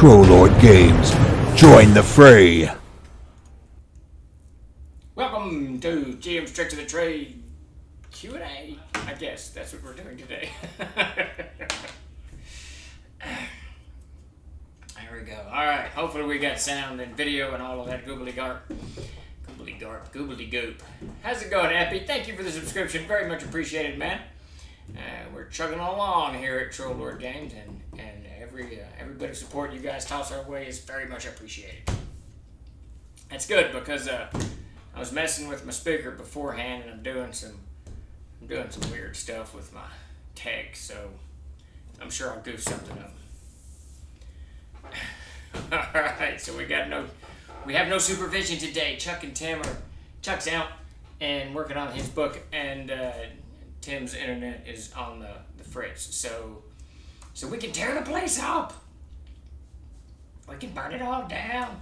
Chenault Games. Join the fray. Welcome to GM's Tricks of the Trade Q&A. I guess that's what we're doing today. There we go. Alright, hopefully we got sound and video and all of that goobly-goop. How's it going, Epi? Thank you for the subscription. Very much appreciated, man. We're chugging along here at Chenault Games, and every bit of support you guys toss our way is very much appreciated. That's good because I was messing with my speaker beforehand, and I'm doing some weird stuff with my tech, so I'm sure I'll goof something up. All right, so we have no supervision today. Chuck's out and working on his book, and Tim's internet is on the fritz, so we can tear the place up. We can burn it all down.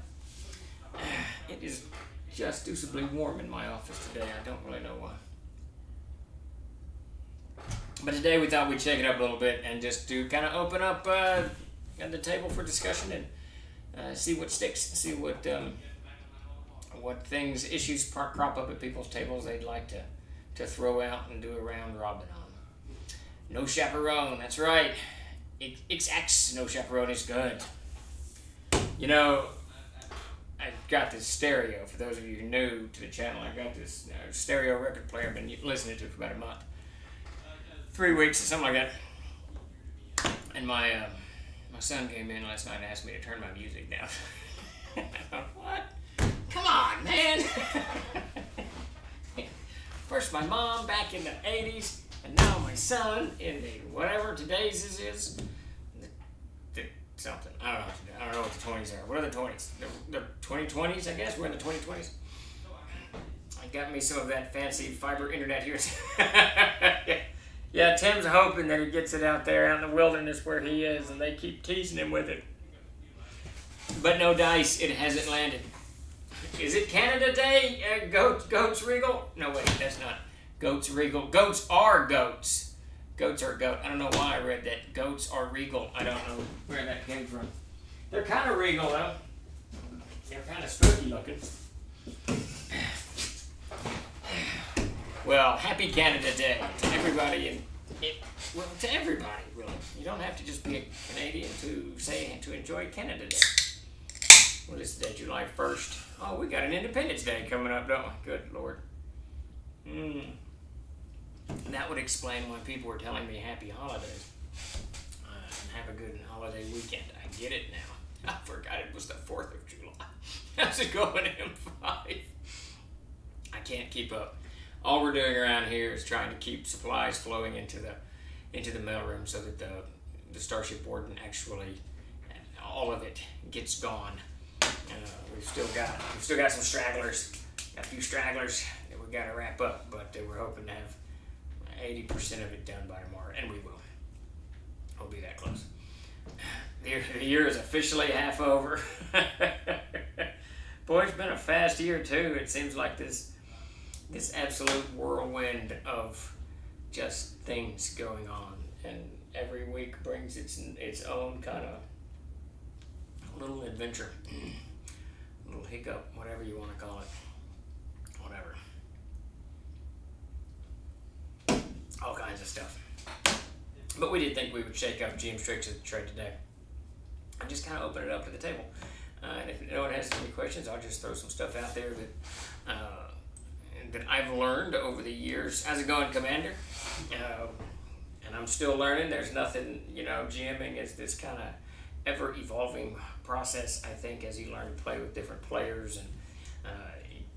It is just deuceably warm in my office today. I don't really know why. But today we thought we'd shake it up a little bit and just to kind of open up the table for discussion and see what sticks, see what issues crop up at people's tables they'd like to throw out and do a round robin on. No chaperone, that's right. XX, no chaperone is good. You know, I got this stereo. For those of you new to the channel, I got this stereo record player I've been listening to for about a month. 3 weeks, something like that. And my son came in last night and asked me to turn my music down. I thought, what? Come on, man! First my mom back in the 80s, and now my son in the whatever today's is. Something. I don't know what the 20s are. What are the 20s? The 2020s, I guess? We're in the 2020s. I got me some of that fancy fiber internet here. Yeah, Tim's hoping that he gets it out there out in the wilderness where he is, and they keep teasing him with it. But no dice, it hasn't landed. Is it Canada Day? Goats Regal? No, wait, that's not. Goats Regal. Goats are goats. Goats are goat. I don't know why I read that. Goats are regal. I don't know where that came from. They're kind of regal, though. They're kind of spooky looking. Well, happy Canada Day to everybody, to everybody, really. You don't have to just be a Canadian to enjoy Canada Day. What is today, July 1st? Oh, we got an Independence Day coming up, don't we? Good Lord. That would explain why people were telling me happy holidays. And have a good holiday weekend. I get it now. I forgot it was the 4th of July. How's it going, M5? I can't keep up. All we're doing around here is trying to keep supplies flowing into the mailroom so that the Starship Warden actually, all of it gets gone. We've still got some stragglers. Got a few stragglers that we got to wrap up, but we're hoping to have 80% of it done by tomorrow, and we will. We'll be that close. The year is officially half over. Boy, it's been a fast year too. It seems like this absolute whirlwind of just things going on, and every week brings its own kind of little adventure, little hiccup, whatever you want to call it, whatever. All kinds of stuff. But we did think we would shake up GM's Tricks of the Trade today and just kind of open it up to the table. And if no one has any questions, I'll just throw some stuff out there that I've learned over the years. How's it going, Commander? And I'm still learning. There's nothing, GMing is this kind of ever-evolving process, I think, as you learn to play with different players, and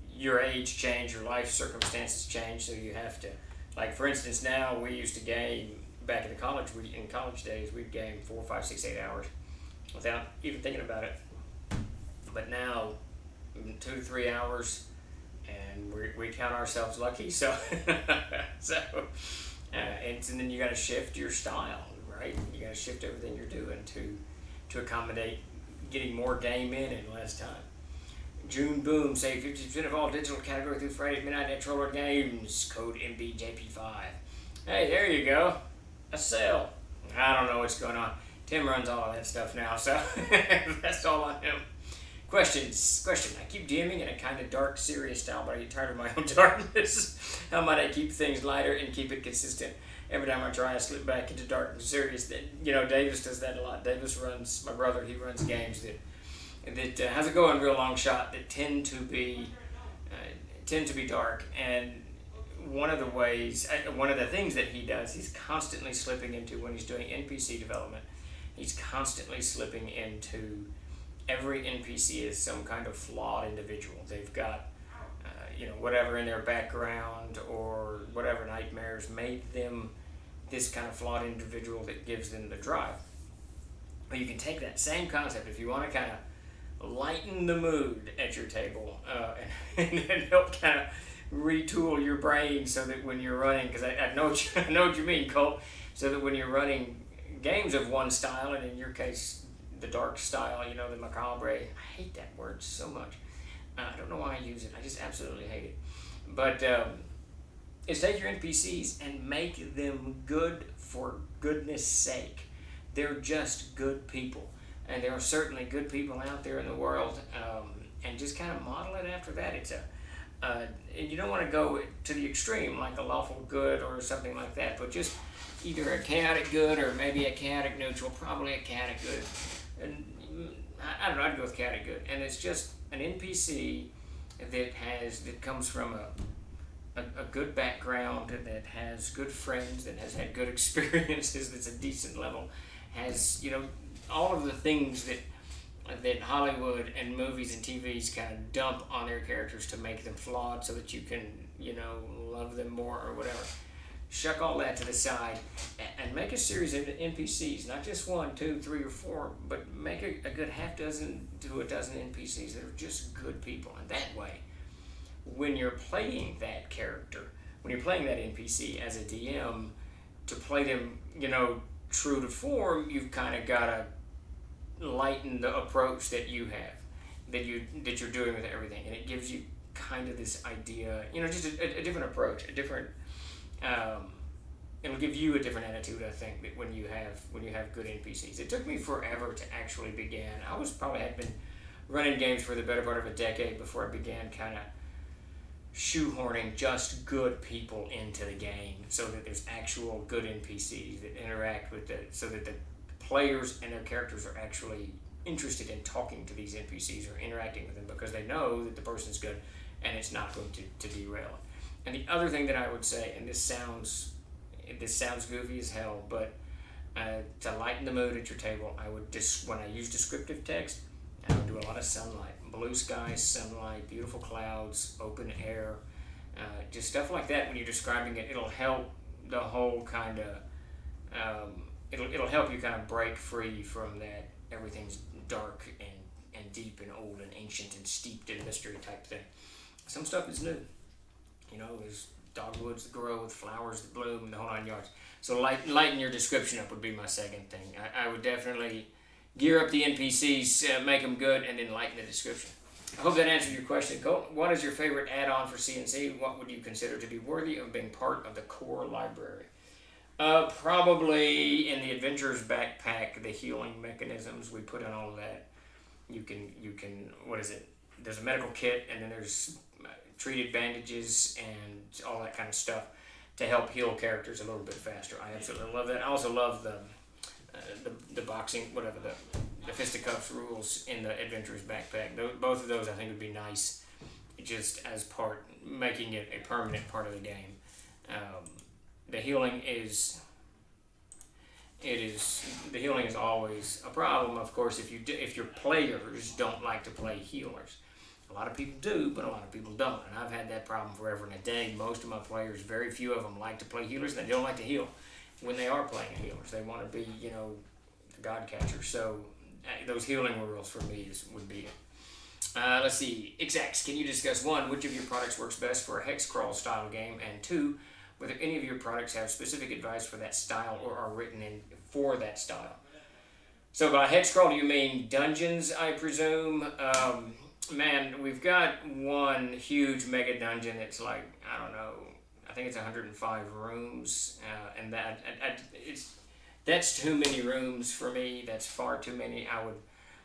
your age change, your life circumstances change, so you have to, like, for instance, now we used to game, back in college days, we'd game 4, 5, 6, 8 hours without even thinking about it. But now, 2 to 3 hours, and we count ourselves lucky, so, and then you got to shift your style, right? You got to shift everything you're doing to accommodate getting more game in less time. June Boom, save 50% of all digital category through Friday at midnight at Chenault Games. Code MBJP5. Hey, there you go. A sale. I don't know what's going on. Tim runs all of that stuff now, so that's all on him. Question. I keep DMing in a kind of dark, serious style, but I get tired of my own darkness. How might I keep things lighter and keep it consistent? Every time I try, I slip back into dark and serious. Davis does that a lot. Davis runs, my brother, he runs games that has a going real long shot that tend to be dark. And one of the things that he does, he's constantly slipping into when he's doing NPC development. He's constantly slipping into every NPC is some kind of flawed individual. They've got, whatever in their background or whatever nightmares made them this kind of flawed individual that gives them the drive. But you can take that same concept if you want to kind of lighten the mood at your table and help kind of retool your brain so that when you're running, because I know what you mean, Colt, so that when you're running games of one style, and in your case, the dark style, the macabre. I hate that word so much. I don't know why I use it. I just absolutely hate it. But is take your NPCs and make them good for goodness sake. They're just good people. And there are certainly good people out there in the world. And just kind of model it after that. It's and you don't want to go to the extreme like a lawful good or something like that. But just either a chaotic good or maybe a chaotic neutral. Probably a chaotic good. And I don't know, I'd go with chaotic good. And it's just an NPC that comes from a good background, that has good friends, that has had good experiences, that's a decent level, has, all of the things that Hollywood and movies and TVs kind of dump on their characters to make them flawed so that you can, love them more or whatever. Shuck all that to the side and make a series of NPCs, not just 1, 2, 3, or 4, but make a good half dozen to a dozen NPCs that are just good people. And that way, when you're playing that character, when you're playing that NPC as a DM, to play them, true to form, you've kind of got to lighten the approach that you have, that you're doing with everything, and it gives you kind of this idea, just a different approach, a different. It'll give you a different attitude, I think, that when you have good NPCs. It took me forever to actually begin. I had been running games for the better part of a decade before I began kind of shoehorning just good people into the game so that there's actual good NPCs that interact with so that the players and their characters are actually interested in talking to these NPCs or interacting with them because they know that the person's good and it's not going to derail it. And the other thing that I would say, and this sounds goofy as hell, but to lighten the mood at your table, when I use descriptive text, I would do a lot of sunlight, blue skies, sunlight, beautiful clouds, open air, just stuff like that. When you're describing it, it'll help the whole kind of, it'll help you kind of break free from that everything's dark and deep and old and ancient and steeped in mystery type thing. Some stuff is new. There's dogwoods that grow with flowers that bloom and the whole 9 yards. So lighten your description up would be my second thing. I would definitely gear up the NPCs, make them good, and then lighten the description. I hope that answered your question, Colt. What is your favorite add-on for CNC? What would you consider to be worthy of being part of the core library? Probably in the Adventurer's Backpack, the healing mechanisms. We put in all of that. You can, what is it? There's a medical kit, and then there's treated bandages and all that kind of stuff to help heal characters a little bit faster. I absolutely love that. I also love the boxing, whatever, the fisticuffs rules in the Adventurer's Backpack. Both of those I think would be nice, just as making it a permanent part of the game. The healing is always a problem, of course, if your players don't like to play healers. A lot of people do, but a lot of people don't. And I've had that problem forever and a day. Most of my players, very few of them like to play healers, and they don't like to heal when they are playing healers. They want to be, the god catcher. So those healing rules for me would be it. Let's see. XX, can you discuss 1, which of your products works best for a hex crawl style game, and 2, whether any of your products have specific advice for that style or are written in for that style? So by hex crawl, do you mean dungeons, I presume? Man, we've got one huge mega dungeon that's like, I don't know, I think it's 105 rooms, and that That's too many rooms for me. That's far too many.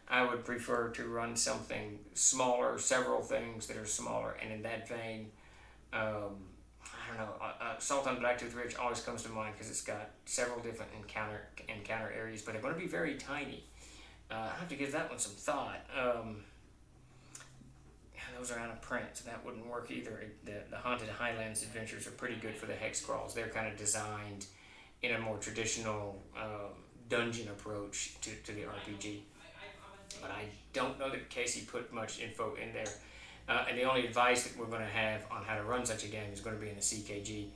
I would prefer to run something smaller, several things that are smaller, and in that vein, I don't know. Salt on Blacktooth Ridge always comes to mind because it's got several different encounter areas, but they're going to be very tiny. I have to give that one some thought. Those are out of print, so that wouldn't work either. The Haunted Highlands adventures are pretty good for the hex crawls. They're kind of designed in a more traditional dungeon approach to the RPG. But I don't know that Casey put much info in there. And the only advice that we're going to have on how to run such a game is going to be in the CKG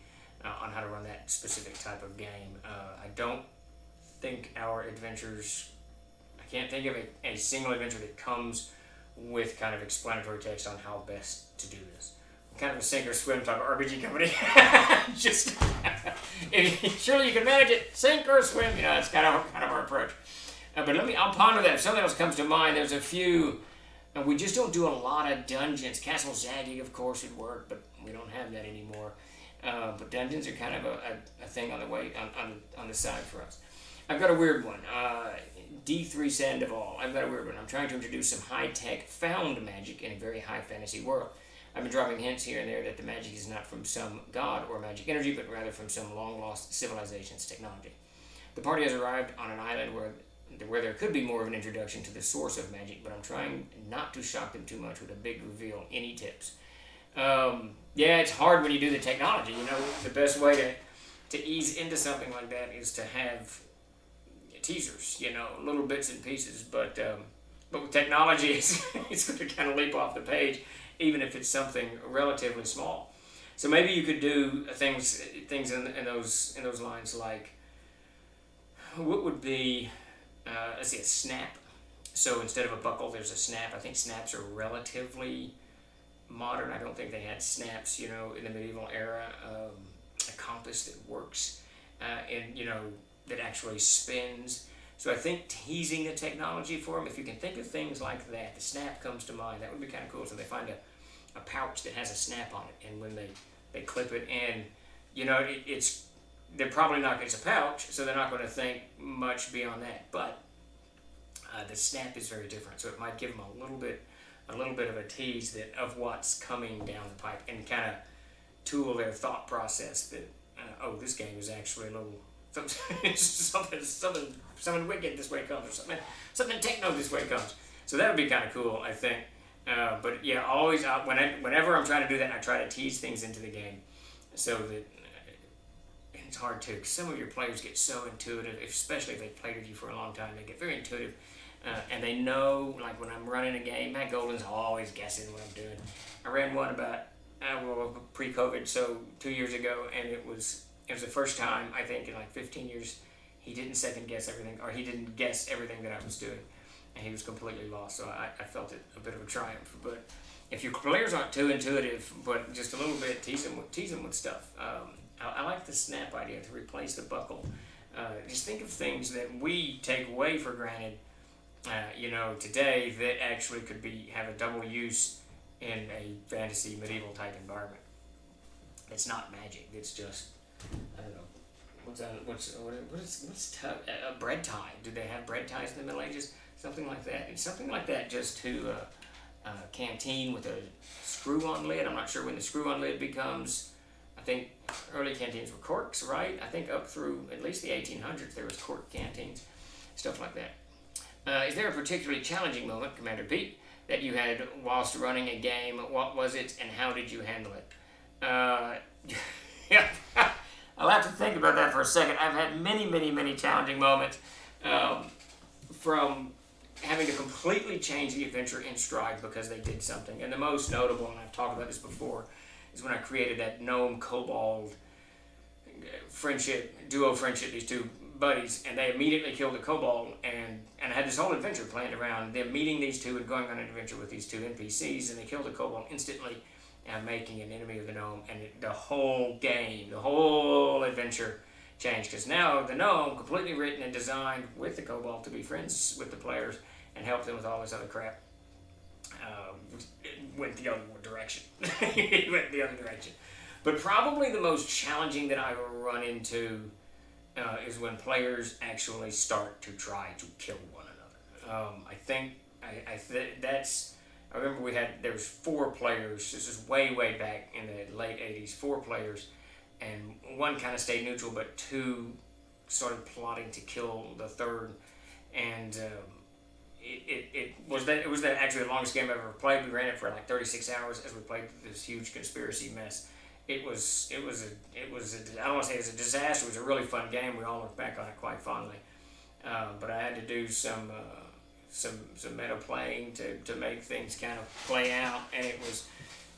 on how to run that specific type of game. I don't think our adventures, I can't think of a single adventure that comes with kind of explanatory text on how best to do this. I'm kind of a sink or swim type of RPG company. Just, surely you can manage it, sink or swim. You know, that's kind of our approach. But I'll ponder that. If something else comes to mind, there's a few, and we just don't do a lot of dungeons. Castle Zagging, of course, would work, but we don't have that anymore. But dungeons are kind of a thing on the way, on the side for us. I've got a weird one. D3 Sandoval. I've got a weird one. I'm trying to introduce some high-tech found magic in a very high fantasy world. I've been dropping hints here and there that the magic is not from some god or magic energy, but rather from some long-lost civilization's technology. The party has arrived on an island where there could be more of an introduction to the source of magic, but I'm trying not to shock them too much with a big reveal. Any tips? Yeah, it's hard when you do the technology. You know, the best way to ease into something like that is to have teasers, you know, little bits and pieces, but with technology, it's going to kind of leap off the page, even if it's something relatively small. So maybe you could do things in those lines, like what would be, let's see, a snap. So instead of a buckle, there's a snap. I think snaps are relatively modern. I don't think they had snaps, you know, in the medieval era. A compass that works, and you know, that actually spins. So I think teasing the technology for them, if you can think of things like that, the snap comes to mind. That would be kind of cool. So they find a pouch that has a snap on it, and when they clip it in, you know, they're probably not, it's a pouch, so they're not going to think much beyond that. But the snap is very different, so it might give them a little bit of a tease of what's coming down the pipe, and kind of tool their thought process that this game is actually a little something wicked this way comes, or something techno this way comes. So that would be kind of cool, I think. But yeah, always whenever I'm trying to do that, I try to tease things into the game, so that it's hard to. Cause some of your players get so intuitive, especially if they've played with you for a long time. They get very intuitive, and they know. Like when I'm running a game, Matt Golden's always guessing what I'm doing. I ran one about pre-COVID, so 2 years ago, and it was the first time, I think, in like 15 years, he didn't second guess everything, or he didn't guess everything that I was doing, and he was completely lost. So I felt it a bit of a triumph. But if your players aren't too intuitive, but just a little bit, tease them with stuff. I like the snap idea, to replace the buckle. Just think of things that we take away for granted, you know, today, that actually could have a double use in a fantasy medieval type environment. It's not magic. It's just, I don't know. What's a bread tie? Did they have bread ties in the Middle Ages? Something like that. It's something like that, just to a canteen with a screw-on lid. I'm not sure when the screw-on lid becomes. I think early canteens were corks, right? I think up through at least the 1800s there was cork canteens, stuff like that. Is there a particularly challenging moment, Commander Pete, that you had whilst running a game? What was it, and how did you handle it? Yeah, I'll have to think about that for a second. I've had many challenging moments, from having to completely change the adventure in stride because they did something. And the most notable, and I've talked about this before, is when I created that gnome kobold duo friendship, these two buddies, and they immediately killed the kobold, and I had this whole adventure planned around them meeting these two and going on an adventure with these two NPCs, and they killed the kobold instantly, and making an enemy of the gnome, and the whole game, the whole adventure changed, because now the gnome, completely written and designed with the kobold to be friends with the players and help them with all this other crap, went the other direction. He went the other direction. But probably the most challenging that I run into is when players actually start to try to kill one another. I remember there was 4 players. This is way back in the late '80s. 4 players, and one kind of stayed neutral, but 2 started plotting to kill the third, and it was actually the longest game I've ever played. We ran it for like 36 hours as we played this huge conspiracy mess. It was I don't want to say it was a disaster. It was a really fun game. We all look back on it quite fondly. But I had to do some meta playing to make things kind of play out, and it was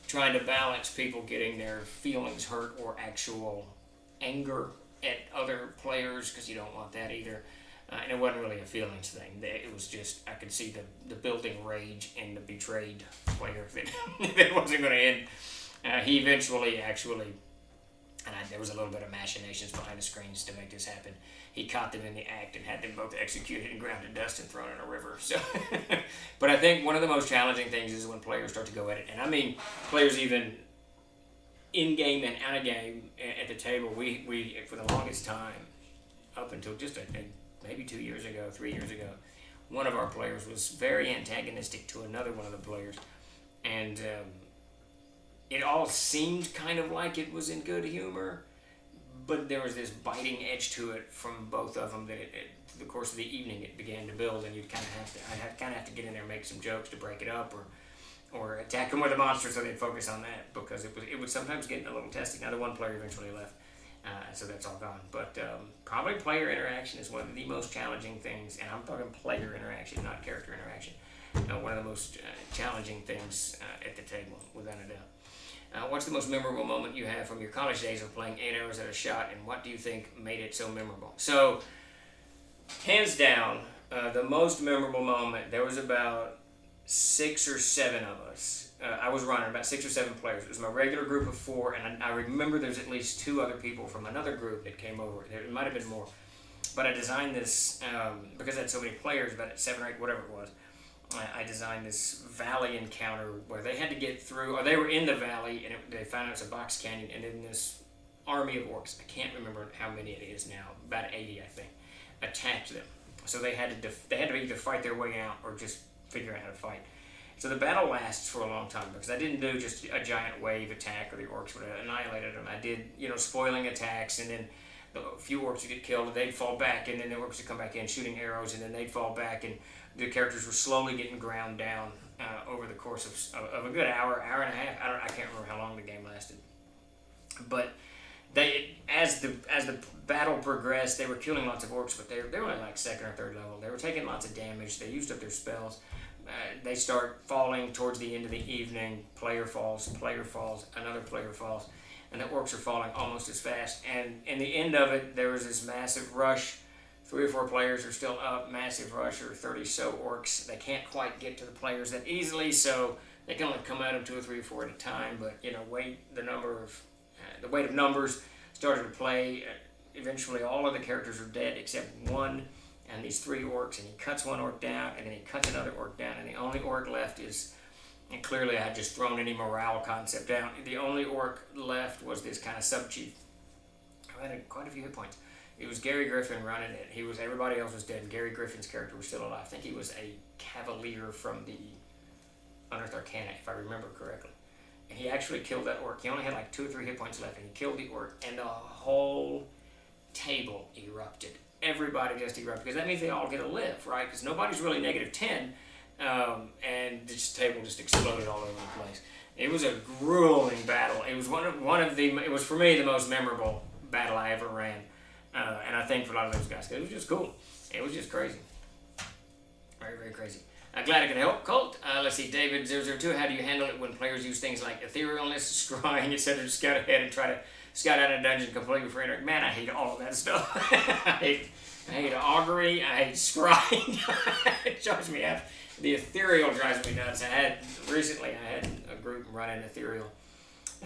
trying to balance people getting their feelings hurt or actual anger at other players, because you don't want that either. And it wasn't really a feelings thing. It was just, I could see the building rage in the betrayed player that it wasn't going to end. He eventually actually, there was a little bit of machinations behind the screens to make this happen. He caught them in the act and had them both executed and ground to dust and thrown in a river. So, but I think one of the most challenging things is when players start to go at it. And I mean, players even in game and out of game at the table. We for the longest time, up until just maybe 2 years ago, 3 years ago, one of our players was very antagonistic to another one of the players, and it all seemed kind of like it was in good humor, but there was this biting edge to it from both of them that through the course of the evening it began to build, and I'd kind of have to get in there and make some jokes to break it up, or attack them with a monster so they'd focus on that, because it would sometimes get a little testy. Now the one player eventually left, so that's all gone. But probably player interaction is one of the most challenging things, and I'm talking player interaction, not character interaction. One of the most challenging things at the table, without a doubt. What's the most memorable moment you have from your college days of playing 8 hours at a shot, and what do you think made it so memorable? So, hands down, the most memorable moment, there was about 6 or 7 of us. I was running, about 6 or 7 players. It was my regular group of 4, and I remember there's at least 2 other people from another group that came over. There might have been more. But I designed this, because I had so many players, about 7 or 8, whatever it was. I designed this valley encounter where they had to get through, or they were in the valley, and they found out it's a box canyon, and then this army of orcs, I can't remember how many it is now, about 80 I think, attacked them. So they had to either fight their way out or just figure out how to fight. So the battle lasts for a long time, because I didn't do just a giant wave attack or the orcs would have annihilated them. I did, spoiling attacks, and then a few orcs would get killed, and they'd fall back, and then the orcs would come back in shooting arrows, and then they'd fall back, and the characters were slowly getting ground down over the course of a good hour and a half. I can't remember how long the game lasted. But as the battle progressed, they were killing lots of orcs, but they were only like 2nd or 3rd level. They were taking lots of damage. They used up their spells. They start falling towards the end of the evening. Player falls, another player falls, and the orcs are falling almost as fast. And in the end of it, there was this massive rush. 3 or 4 players are still up, massive rush, or 30 so orcs. They can't quite get to the players that easily, so they can only come at them 2 or 3 or 4 at a time. But the weight of numbers started to play. Eventually, all of the characters are dead except one, and these 3 orcs. And he cuts one orc down, and then he cuts another orc down, and the only orc left is. And clearly, I had just thrown any morale concept down. The only orc left was this kind of sub chief who had quite a few hit points. It was Gary Griffin running it. Everybody else was dead, and Gary Griffin's character was still alive. I think he was a cavalier from the Unearthed Arcana, if I remember correctly. And he actually killed that orc. He only had like 2 or 3 hit points left, and he killed the orc, and the whole table erupted. Everybody just erupted, because that means they all get a live, right? Because nobody's really -10, and this table just exploded all over the place. It was a grueling battle. It was it was for me the most memorable battle I ever ran. And I think for a lot of those guys, 'cause it was just cool. It was just crazy. Very, very crazy. Glad I could help. Colt, let's see, David002, how do you handle it when players use things like etherealness, scrying, etc. to scout ahead and try to scout out a dungeon completely for interact? Man, I hate all of that stuff. I hate augury, I hate scrying. It drives me out. The ethereal drives me nuts. Recently I had a group running ethereal.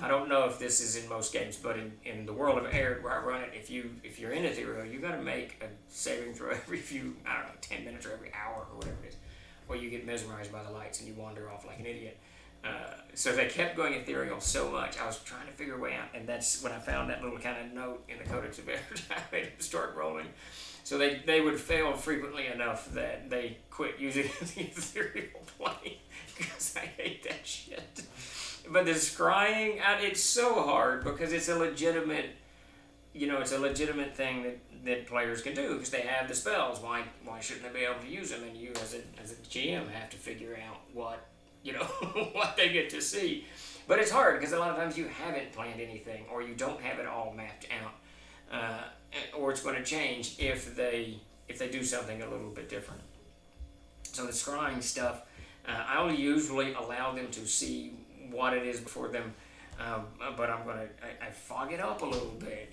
I don't know if this is in most games, but in the world of Arid where I run it, if you're in ethereal, you got to make a saving throw every 10 minutes or every hour or whatever it is, or you get mesmerized by the lights and you wander off like an idiot. So they kept going ethereal so much. I was trying to figure a way out, and that's when I found that little kind of note in the Codex of Errors. I made them start rolling. So they would fail frequently enough that they quit using the ethereal plane because I hate that shit. But the scrying, it's so hard because it's a legitimate, it's a legitimate thing that players can do because they have the spells. Why shouldn't they be able to use them? And you as a GM have to figure out what what they get to see. But it's hard because a lot of times you haven't planned anything or you don't have it all mapped out, or it's going to change if they do something a little bit different. So the scrying stuff, I'll usually allow them to see what it is before them, but I fog it up a little bit.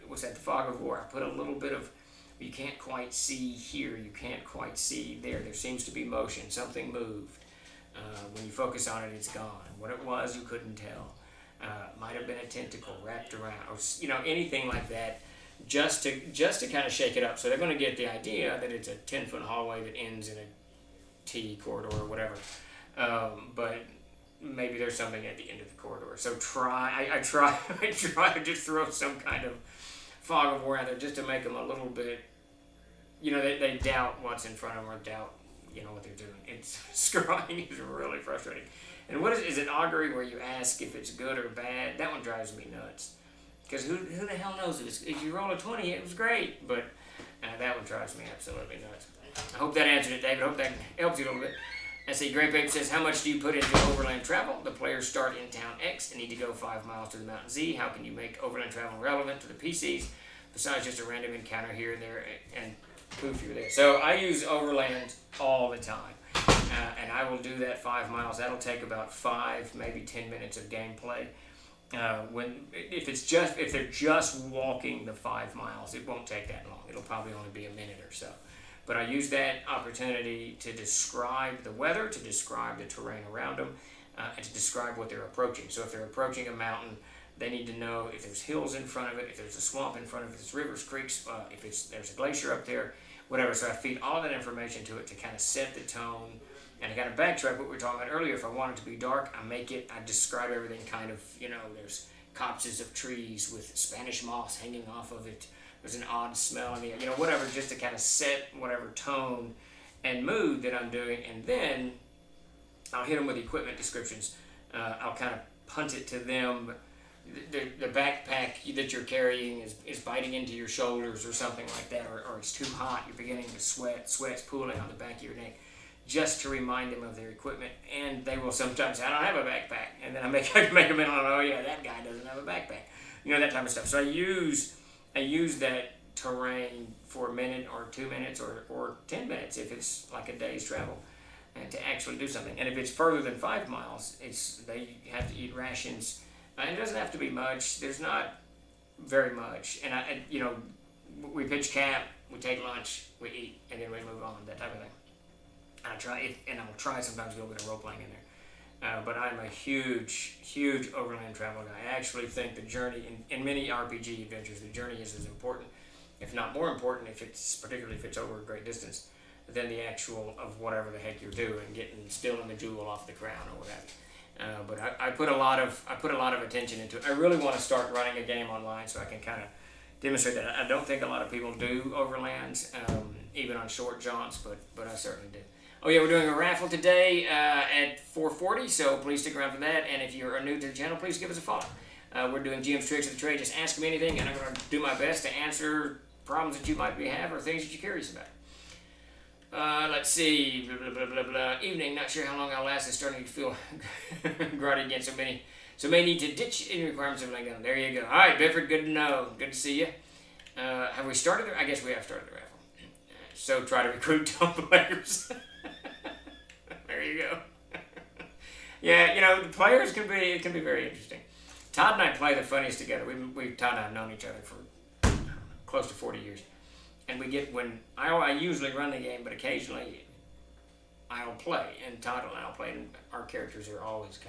What's that? The fog of war. I put a little bit of. You can't quite see here. You can't quite see there. There seems to be motion. Something moved. When you focus on it, it's gone. What it was, you couldn't tell. Might have been a tentacle wrapped around, or anything like that, just to kind of shake it up. So they're going to get the idea that it's a 10-foot hallway that ends in a T corridor or whatever. But maybe there's something at the end of the corridor. So I try to just throw some kind of fog of war out there just to make them a little bit. They doubt what's in front of them or doubt. What they're doing. Scrying is really frustrating. And what is it augury where you ask if it's good or bad? That one drives me nuts. Because who the hell knows if you roll a 20, it was great. But that one drives me absolutely nuts. I hope that answered it, David. I hope that helps you a little bit. I see Great Babe says, how much do you put into overland travel? The players start in town X and need to go 5 miles to the mountain Z. How can you make overland travel relevant to the PCs besides just a random encounter here and there and poof, you're there. So I use overland all the time, and I will do that 5 miles. That'll take about 5, maybe 10 minutes of gameplay. If they're just walking the 5 miles, it won't take that long. It'll probably only be a minute or so. But I use that opportunity to describe the weather, to describe the terrain around them, and to describe what they're approaching. So if they're approaching a mountain, they need to know if there's hills in front of it, if there's a swamp in front of it, if there's rivers, creeks, if there's a glacier up there, whatever. So I feed all that information to it to kind of set the tone. And I got to backtrack what we were talking about earlier. If I want it to be dark, I describe everything kind of, there's copses of trees with Spanish moss hanging off of it. There's an odd smell in the air, whatever, just to kind of set whatever tone and mood that I'm doing. And then I'll hit them with equipment descriptions. I'll kind of punt it to them. The backpack that you're carrying is biting into your shoulders or something like that, or it's too hot, you're beginning to sweat's pooling on the back of your neck, just to remind them of their equipment. And they will sometimes, I don't have a backpack, and then I can make a mental note, oh yeah, that guy doesn't have a backpack, that type of stuff. So I use that terrain for a minute or 2 minutes or 10 minutes if it's like a day's travel, and to actually do something. And if it's further than 5 miles, they have to eat rations. And it doesn't have to be much. There's not very much. And we pitch camp, we take lunch, we eat, and then we move on, that type of thing. And I'll try sometimes a little bit of role playing in there. But I'm a huge, huge overland travel guy. I actually think the journey, in many RPG adventures, the journey is as important, if not more important, particularly if it's over a great distance, than the actual of whatever the heck you're doing, stealing the jewel off the crown or whatever. But I put a lot of attention into it. I really want to start running a game online so I can kind of demonstrate that. I don't think a lot of people do overlands, even on short jaunts, but I certainly do. Oh yeah, we're doing a raffle today at 4:40, so please stick around for that. And if you're new to the channel, please give us a follow. We're doing GM's Tricks of the Trade. Just ask me anything, and I'm going to do my best to answer problems that you might have or things that you're curious about. Let's see, blah, blah, blah, blah, blah. Evening, not sure how long I'll last. It's starting to feel grotty again. So may need to ditch any requirements of laying down. There you go. All right, Bifford, good to know. Good to see you. Have we started? I guess we have started the raffle. So try to recruit dumb players. There you go. Yeah, the players can be very interesting. Todd and I play the funniest together. Todd and I have known each other for close to 40 years. And I usually run the game, but occasionally I'll play, and Todd and I'll play, and our characters are always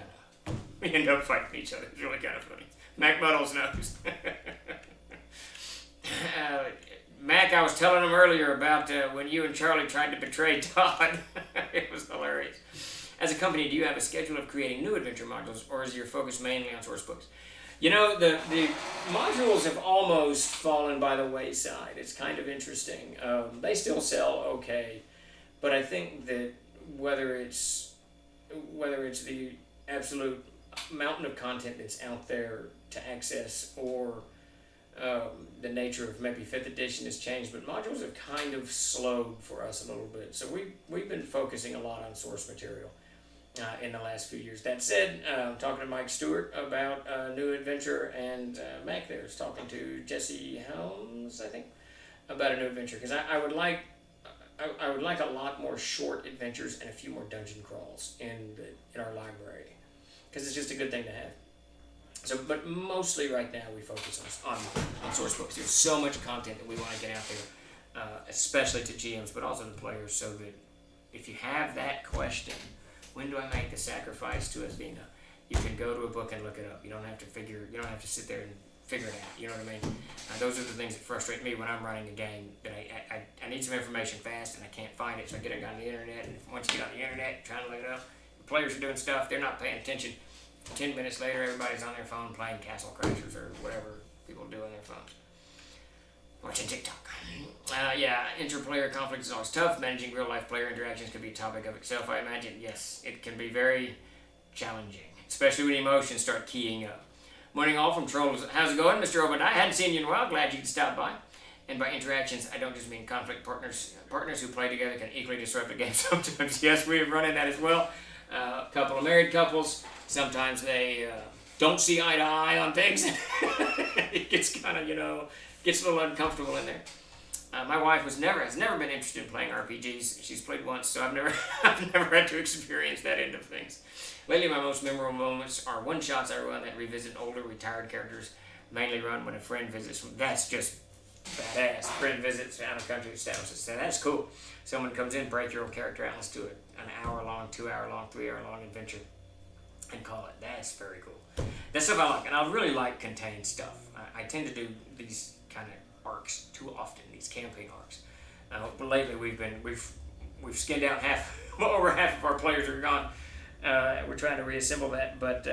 we end up fighting each other. It's really kind of funny. Mac Muddles knows. Mac, I was telling him earlier about when you and Charlie tried to betray Todd. It was hilarious. As a company, do you have a schedule of creating new adventure modules, or is your focus mainly on source books? You know, the modules have almost fallen by the wayside. It's kind of interesting. They still sell okay, but I think that whether it's the absolute mountain of content that's out there to access, or the nature of maybe 5th edition has changed, but modules have kind of slowed for us a little bit. So we've been focusing a lot on source material in the last few years. That said, talking to Mike Stewart about a new adventure, and Mac there is talking to Jesse Helms, I think, about a new adventure, because I would like a lot more short adventures and a few more dungeon crawls in our library, because it's just a good thing to have. So, but mostly right now we focus on source books. There's so much content that we want to get out there, especially to GMs, but also to players, so that if you have that question, when do I make the sacrifice to Athena, you can go to a book and look it up. You don't have to sit there and figure it out. You know what I mean? Those are the things that frustrate me when I'm running a game, that I need some information fast and I can't find it, so I get it on the internet, and once you get on the internet trying to look it up, the players are doing stuff, they're not paying attention. 10 minutes later, everybody's on their phone playing Castle Crashers or whatever people do on their phones. Watching TikTok. Interplayer conflict is always tough. Managing real-life player interactions can be a topic of itself, I imagine. Yes, it can be very challenging, especially when emotions start keying up. Morning all from Trolls. How's it going, Mr. Obadiah? I hadn't seen you in a while. Glad you could stop by. And by interactions, I don't just mean conflict partners. Partners who play together can equally disrupt the game sometimes. Yes, we have run into that as well. A couple of married couples, sometimes they don't see eye to eye on things. It gets kind of, gets a little uncomfortable in there. My wife has never been interested in playing RPGs. She's played once, so I've never had to experience that end of things. Lately, my most memorable moments are one-shots I run that revisit older, retired characters, mainly run when a friend visits. That's just badass. Friend visits out of country establishes. So that's cool. Someone comes in, break your old character out, let's do it. An hour-long, 2-hour-long, 3-hour-long adventure, and call it. That's very cool. That's stuff I like, and I really like contained stuff. I tend to do these kind of arcs too often, these campaign arcs. But lately we've skinned out over half of our players are gone. We're trying to reassemble that, but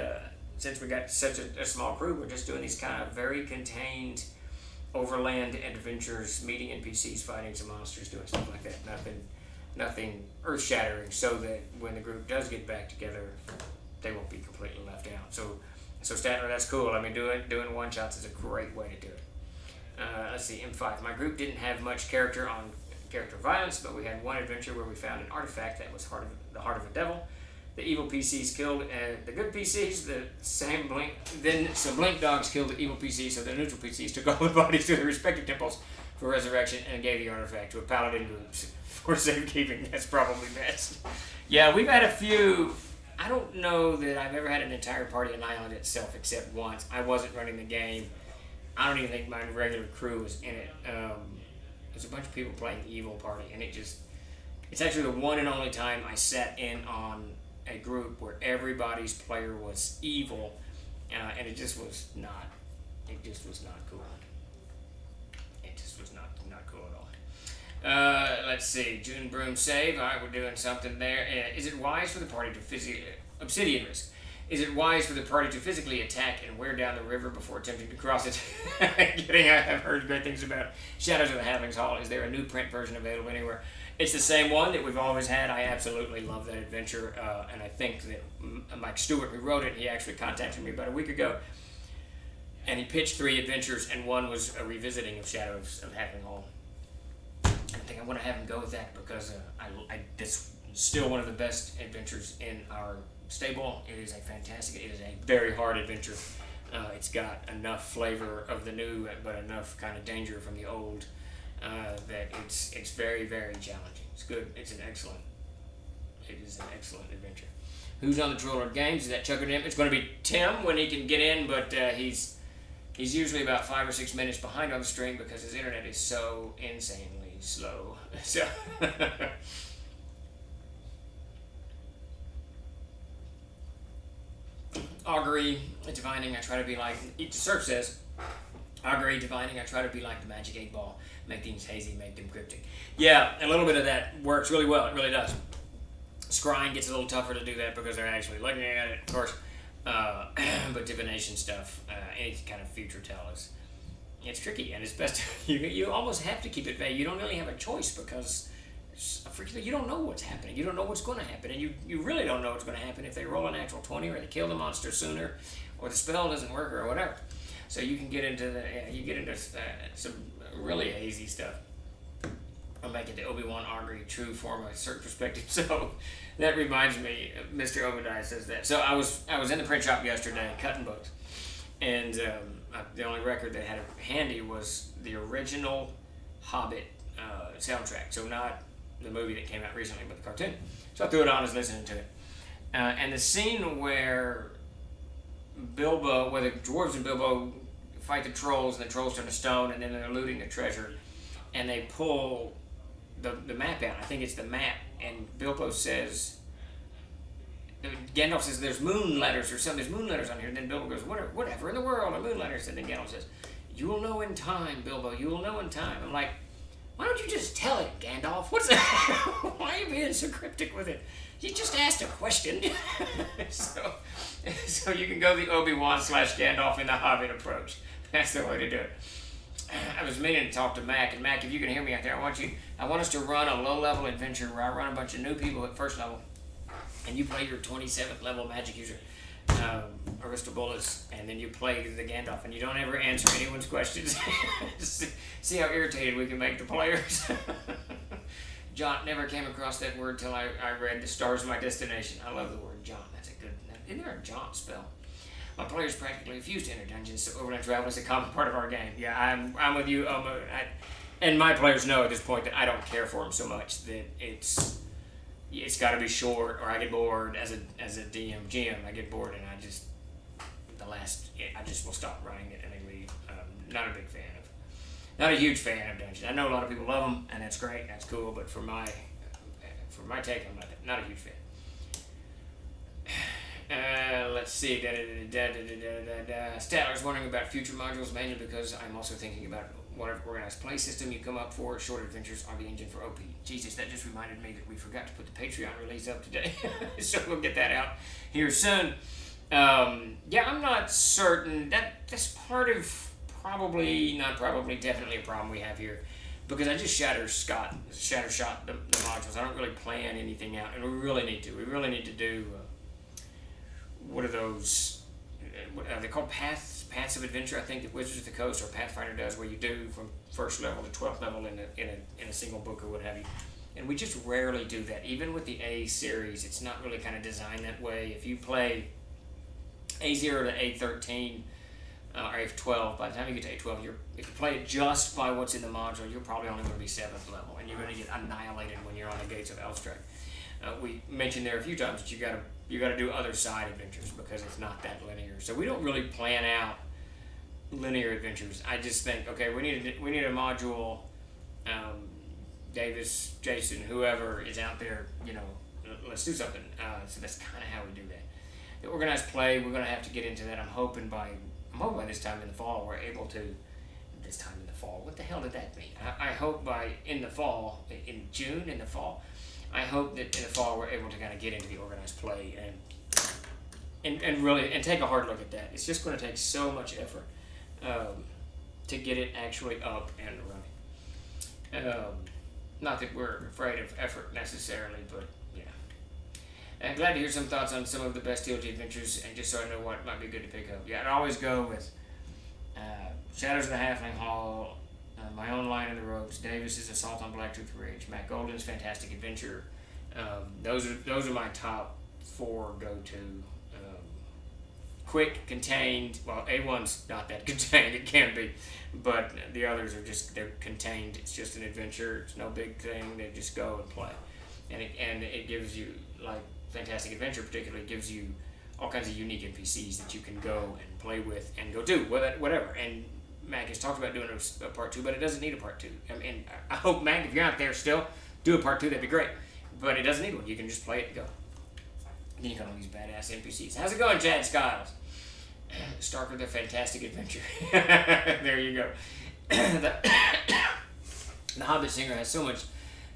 since we got such a small crew, we're just doing these kind of very contained overland adventures, meeting NPCs, fighting some monsters, doing stuff like that. Nothing earth-shattering, so that when the group does get back together, they won't be completely left out. So Statler, that's cool. I mean, doing one-shots is a great way to do it. Let's see, M5. My group didn't have much character violence, but we had one adventure where we found an artifact that was the heart of a devil. The evil PCs killed the good PCs. Some blink dogs killed the evil PCs, so the neutral PCs took all the bodies to their respective temples for resurrection and gave the artifact to a paladin group for safekeeping. That's probably best. Yeah, we've had a few. I don't know that I've ever had an entire party annihilate itself except once. I wasn't running the game. I don't even think my regular crew was in it. There's a bunch of people playing Evil Party, and it's actually the one and only time I sat in on a group where everybody's player was evil, and it just was not cool. It just was not cool at all. Let's see, June Broom save. All right, we're doing something there. Is it wise for the party to Obsidian risk? Is it wise for the party to physically attack and wear down the river before attempting to cross it? Kidding, I have heard great things about Shadows of the Halflings Hall. Is there a new print version available anywhere? It's the same one that we've always had. I absolutely love that adventure, and I think that Mike Stewart, who wrote it, he actually contacted me about a week ago, and he pitched 3 adventures, and one was a revisiting of Shadows of the Halfling Hall. I think I want to have him go with that because it's still one of the best adventures in our stable. It is a very hard adventure. It's got enough flavor of the new, but enough kind of danger from the old, that it's very, very challenging. It's good. It is an excellent adventure. Who's on the Troller Games? Is that Chuck or Tim? It's going to be Tim when he can get in, but he's usually about 5 or 6 minutes behind on the stream because his internet is so insanely slow. So Augury divining, I try to be like Surf says. Augury divining, I try to be like the Magic 8 Ball. Make things hazy, make them cryptic. Yeah, a little bit of that works really well. It really does. Scrying gets a little tougher to do that because they're actually looking at it, of course. But divination stuff, any kind of future tell is it's tricky, and it's best you almost have to keep it vague. You don't really have a choice because frequently you don't know what's happening. You don't know what's going to happen, and you really don't know what's going to happen if they roll a natural 20 or they kill the monster sooner, or the spell doesn't work or whatever. So you can get into some really hazy stuff. I'll make it the Obi-Wan augury true from a certain perspective. So that reminds me, Mr. Obadiah says that. So I was in the print shop yesterday cutting books, and the only record they had handy was the original Hobbit soundtrack. So not the movie that came out recently, but the cartoon. So I threw it on and was listening to it. And the scene where the dwarves and Bilbo fight the trolls, and the trolls turn to stone, and then they're looting the treasure, and they pull the map out. I think it's the map, and Bilbo says, Gandalf says, there's moon letters or something. There's moon letters on here. And then Bilbo goes, whatever in the world are moon letters? And then Gandalf says, you will know in time, Bilbo. You will know in time. I'm like, why don't you just tell it, Gandalf? What's that? Why are you being so cryptic with it? You just asked a question. So you can go the Obi-Wan / Gandalf in the Hobbit approach. That's the way to do it. I was meaning to talk to Mac, and Mac, if you can hear me out there, I want us to run a low-level adventure where I run a bunch of new people at first level, and you play your 27th level magic user, Aristobulus, and then you play the Gandalf, and you don't ever answer anyone's questions. See how irritated we can make the players. Jaunt, never came across that word till I read The Stars of My Destination. I love the word jaunt. That's a good, isn't there a jaunt spell? My players practically refuse to enter dungeons, so overnight travel is a common part of our game. Yeah, I'm with you. And my players know at this point that I don't care for them so much that it's got to be short, or I get bored as a GM. I get bored, and I just will stop running it and I leave. Not a huge fan of dungeons. I know a lot of people love them, and that's great, that's cool. But for my take, I'm not a huge fan. Let's see. Statler's wondering about future modules, mainly because I'm also thinking about whatever organized play system you come up for. Short adventures are the engine for OP. Jesus, that just reminded me that we forgot to put the Patreon release up today. So we'll get that out here soon. I'm not certain. That's part of definitely a problem we have here. Because I just shatter shot the modules. I don't really plan anything out, and we really need to. We really need to do... what are those? What are they called? Paths of Adventure, I think, that Wizards of the Coast or Pathfinder does, where you do from first level to 12th level in a single book or what have you. And we just rarely do that. Even with the A series, it's not really kind of designed that way. If you play A0 to A13 or A12, by the time you get to A12, if you play it just by what's in the module, you're probably only going to be 7th level, and you're going to get annihilated when you're on the Gates of Elstrad. We mentioned there a few times that you got to do other side adventures because it's not that linear. So we don't really plan out linear adventures. I just think, okay, we need a module. Davis, Jason, whoever is out there, let's do something. So that's kind of how we do that. The organized play, we're going to have to get into that. I'm hoping by this time in the fall we're able to. This time in the fall, what the hell did that mean? I hope by in the fall, in June, in the fall. I hope that in the fall we're able to kind of get into the organized play and really take a hard look at that. It's just going to take so much effort to get it actually up and running. Not that we're afraid of effort necessarily, but yeah. I'm glad to hear some thoughts on some of the best TLG adventures, and just so I know what might be good to pick up. Yeah, I'd always go with Shadows of the Halfling Hall, My Own Line in the Ropes, Davis's Assault on Blacktooth Ridge, Matt Golden's Fantastic Adventure. Those are my top 4 go-to. Quick, contained. Well, A1's not that contained. It can be, but the others are they're contained. It's just an adventure. It's no big thing. They just go and play, and it gives you, like Fantastic Adventure particularly, gives you all kinds of unique NPCs that you can go and play with and go do whatever. And Mac has talked about doing a part 2, but it doesn't need a part 2. I mean, I hope, Mac, if you're out there still, do a part 2. That'd be great. But it doesn't need one. You can just play it and go. Then you got all these badass NPCs. How's it going, Chad Skiles? Starker the Fantastic Adventure. There you go. The Hobbit Singer has so much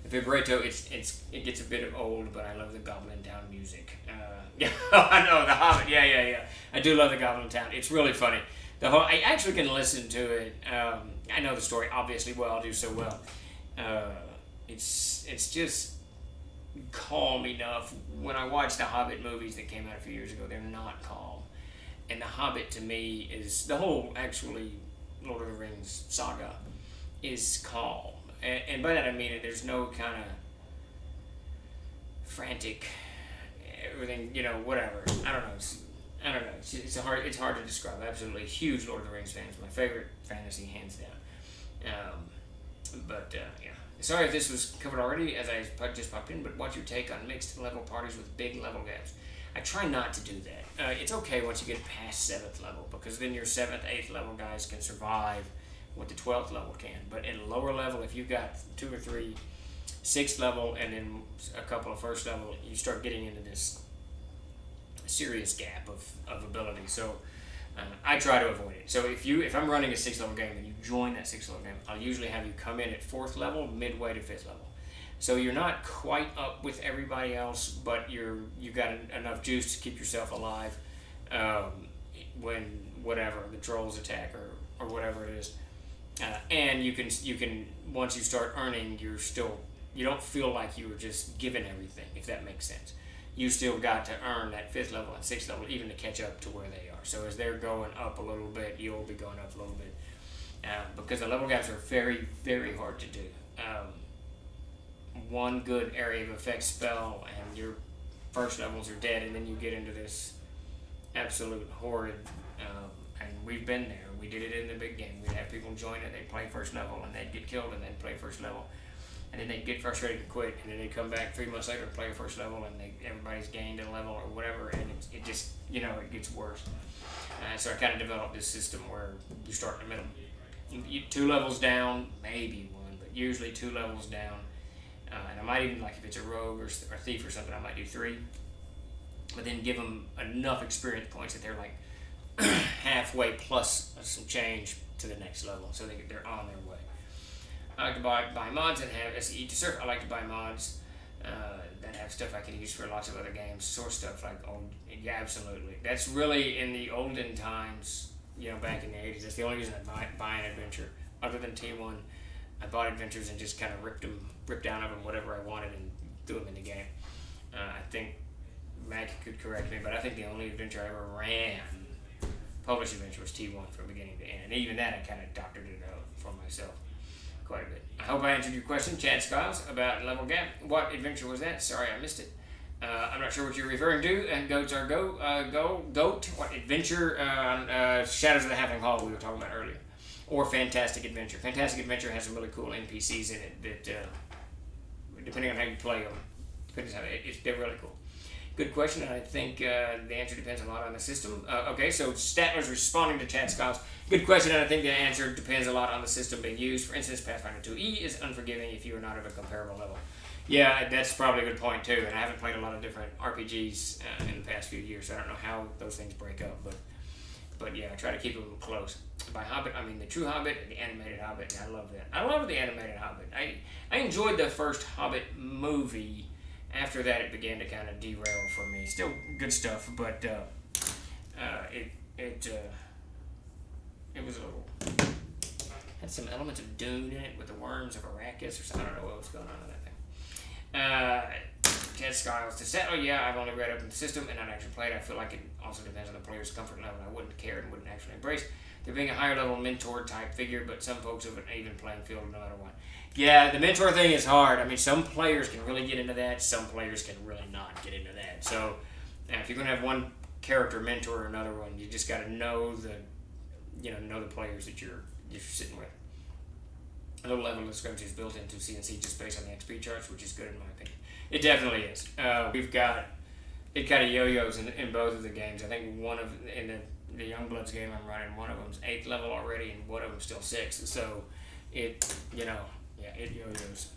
The vibrato, it gets a bit old, but I love the Goblin Town music. Yeah, I know the Hobbit. Yeah. I do love the Goblin Town. It's really funny. I actually can listen to it. I know the story obviously well. I do so well. It's just calm enough. When I watch the Hobbit movies that came out a few years ago, they're not calm. And the Hobbit to me is the whole actually Lord of the Rings saga is calm. And by that I mean there's no kind of frantic everything, whatever. I don't know. It's hard to describe. Absolutely huge Lord of the Rings fans. My favorite fantasy, hands down. Yeah. Sorry if this was covered already, as I just popped in. But what's your take on mixed level parties with big level gaps? I try not to do that. It's okay once you get past 7th level, because then your 7th, 8th level guys can survive what the 12th level can. But at a lower level, if you've got 2 or 3 6th level and then a couple of 1st level, you start getting into this serious gap of ability. So I try to avoid it. So if I'm running a 6th level game and you join that 6th level game, I'll usually have you come in at 4th level, midway to 5th level. So you're not quite up with everybody else, but you got enough juice to keep yourself alive when whatever the trolls attack or whatever it is. And you can once you start earning, you don't feel like you were just given everything, if that makes sense. You still got to earn that 5th level and 6th level even to catch up to where they are. So as they're going up a little bit, you'll be going up a little bit. Because the level gaps are very, very hard to do. One good area of effect spell and your 1st levels are dead, and then you get into this absolute horrid, and we've been there. We did it in the big game. We'd have people join it, they'd play 1st level, and they'd get killed, and they'd play 1st level. And then they'd get frustrated and quit, and then they'd come back 3 months later and play a 1st level, and everybody's gained a level or whatever, and it just, it gets worse. So I kind of developed this system where you start in the middle. You 2 levels down, maybe 1, but usually 2 levels down. And I might even, like if it's a rogue or thief or something, I might do 3. But then give them enough experience points that they're like halfway plus some change to the next level, so they're on their way. I like to buy mods that have SE to surf. I like to buy mods that have stuff I can use for lots of other games. Source stuff like yeah, absolutely. That's really in the olden times, back in the 80s. That's the only reason I buy an adventure. Other than T1, I bought adventures and just kind of ripped down of them whatever I wanted and threw them in the game. I think Mac could correct me, but I think the only adventure I ever ran, published adventure, was T1 from beginning to end. And even that, I kind of doctored it out for myself quite a bit. I hope I answered your question, Chad Skiles, about level gap. What adventure was that? Sorry, I missed it. I'm not sure what you're referring to. And goats are goat. What adventure? Shadows of the Halfling Hall we were talking about earlier. Or Fantastic Adventure. Fantastic Adventure has some really cool NPCs in it that, depending on how you play them, they're really cool. Good question, and I think the answer depends a lot on the system. Okay, so Statler's responding to Chad Skiles. Good question, and I think the answer depends a lot on the system being used. For instance, Pathfinder 2E is unforgiving if you are not of a comparable level. Yeah, that's probably a good point too, and I haven't played a lot of different RPGs in the past few years, so I don't know how those things break up, but yeah, I try to keep them close. By Hobbit, I mean the True Hobbit and the animated Hobbit, and I love that. I love the animated Hobbit. I enjoyed the first Hobbit movie. After that, it began to kind of derail for me. Still good stuff, but it was a little, had some elements of Dune in it with the worms of Arrakis or something. I don't know what was going on with that thing. Ted Skiles to settle. Yeah, I've only read up in the system and not actually played. I feel like it also depends on the player's comfort level. I wouldn't care and wouldn't actually embrace there being a higher level mentor type figure, but some folks have an even playing field no matter what. Yeah, the mentor thing is hard. I mean, some players can really get into that. Some players can really not get into that. So, if you're going to have one character mentor or another one, you just got to know the players that you're sitting with. A little level of discrepancy is built into CNC just based on the XP charts, which is good in my opinion. It definitely is. We've got it kind of yo-yos in both of the games. I think in the Youngbloods game I'm running, one of them's 8th level already, and one of them's still 6th. So it yo-yos.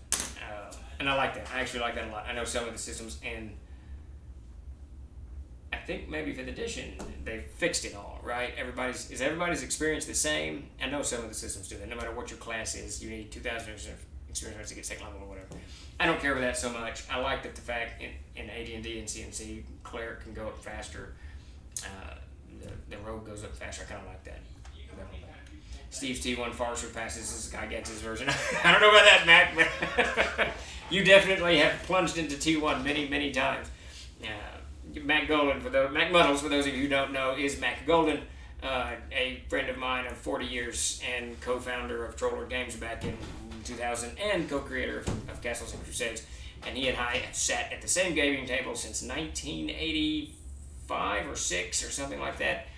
And I like that. I actually like that a lot. I know some of the systems, and I think maybe 5th edition, they fixed it all, right? Is everybody's experience the same? I know some of the systems do that. No matter what your class is, you need 2,000 experience to get 2nd level or whatever. I don't care for that so much. I like that the fact in AD&D and CNC, cleric can go up faster. The rogue goes up faster. I kind of like that. Steve's T1 far surpasses this guy gets his version. I don't know about that, Mac, but you definitely have plunged into T1 many, many times. Mac Muddles, for those of you who don't know, is Mac Golden, a friend of mine of 40 years and co-founder of Troll Lord Games back in 2000 and co-creator of Castles and Crusades. And he and I have sat at the same gaming table since 1985 or 6 or something like that.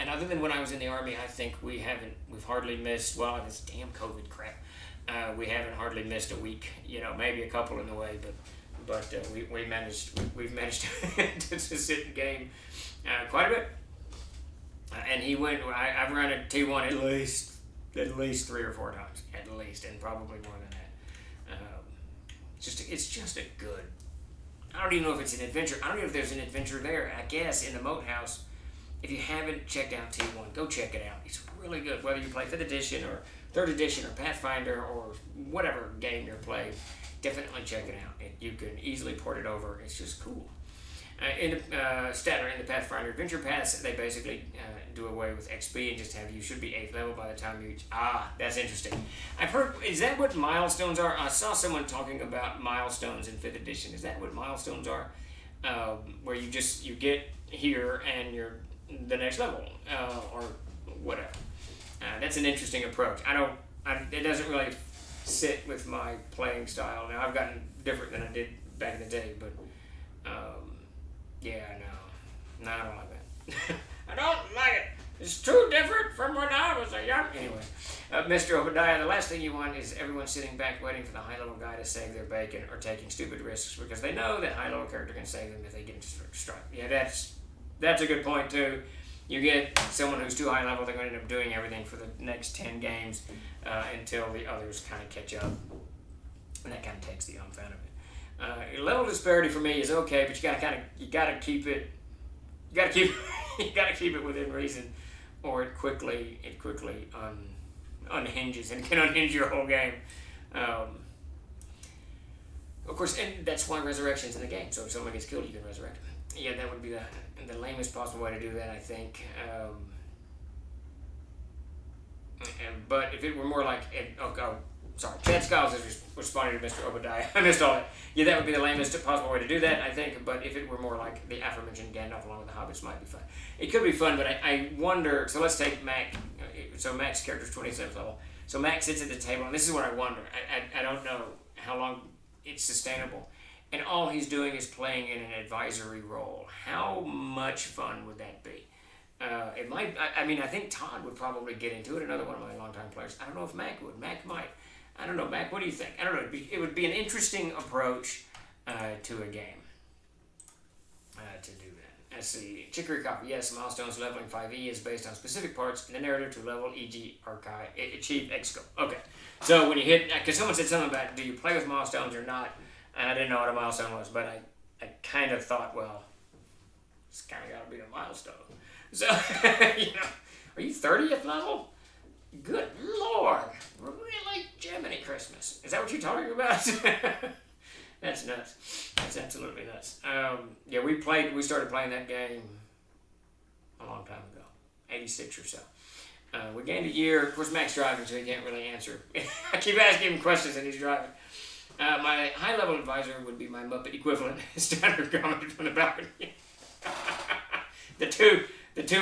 And other than when I was in the Army, I think we've hardly missed, well, this damn COVID crap, we haven't hardly missed a week, maybe a couple in the way, but we've managed to sit and game quite a bit. And he went, I've run a T1 at least 3 or 4 times, at least, and probably more than that. It's just a good, I don't even know if it's an adventure, I don't know if there's an adventure there, I guess, in the Moat House. If you haven't checked out T1, go check it out. It's really good. Whether you play 5th edition or 3rd edition or Pathfinder or whatever game you're playing, definitely check it out. You can easily port it over. It's just cool. In the Pathfinder Adventure Pass, they basically do away with XP and just have you should be 8th level by the time you reach. That's interesting. I've heard, is that what milestones are? I saw someone talking about milestones in 5th edition. Is that what milestones are? Where you get here and you're the next level, or whatever. That's an interesting approach. It doesn't really sit with my playing style. Now, I've gotten different than I did back in the day, but, no, I don't like that. I don't like it. It's too different from when I was a young... Anyway, Mr. Obadiah, the last thing you want is everyone sitting back waiting for the high-level guy to save their bacon or taking stupid risks because they know that high-level character can save them if they get into strike. Yeah, that's a good point, too. You get someone who's too high level, they're going to end up doing everything for the next 10 games until the others kind of catch up. And that kind of takes the fun of it. Level disparity for me is okay, but you gotta keep it within reason, or it quickly unhinges and can unhinge your whole game. Of course, and that's why resurrection's in the game. So if someone gets killed, you can resurrect them. Yeah, that would be the lamest possible way to do that, I think. But if it were more like... Chad Skiles is responding to Mr. Obadiah. I missed all that. Yeah, that would be the lamest possible way to do that, I think. But if it were more like the aforementioned Gandalf along with the Hobbits, might be fun. It could be fun, but I wonder... So let's take Mac. So Mac's character's 27th level. So Mac sits at the table, and this is what I wonder. I don't know how long it's sustainable. And all he's doing is playing in an advisory role. How much fun would that be? It might. I think Todd would probably get into it. Another one of my longtime players. I don't know if Mac would. Mac might. I don't know, Mac. What do you think? I don't know. It would be an interesting approach to a game to do that. Let's see. Chicory Copper. Yes, milestones leveling 5e is based on specific parts in the narrative to level, e.g., archive, achieve X scope. Okay. So when you hit, because someone said something about do you play with milestones or not. And I didn't know what a milestone was, but I kind of thought, well, it's kind of got to be a milestone. So, are you 30th level? Good Lord. Really? Jiminy Christmas. Is that what you're talking about? That's nuts. That's absolutely nuts. We started playing that game a long time ago, 86 or so. We gained a year. Of course, Mac's driving, so he can't really answer. I keep asking him questions and he's driving. My high-level advisor would be my Muppet equivalent, Standard commented from the balcony. the two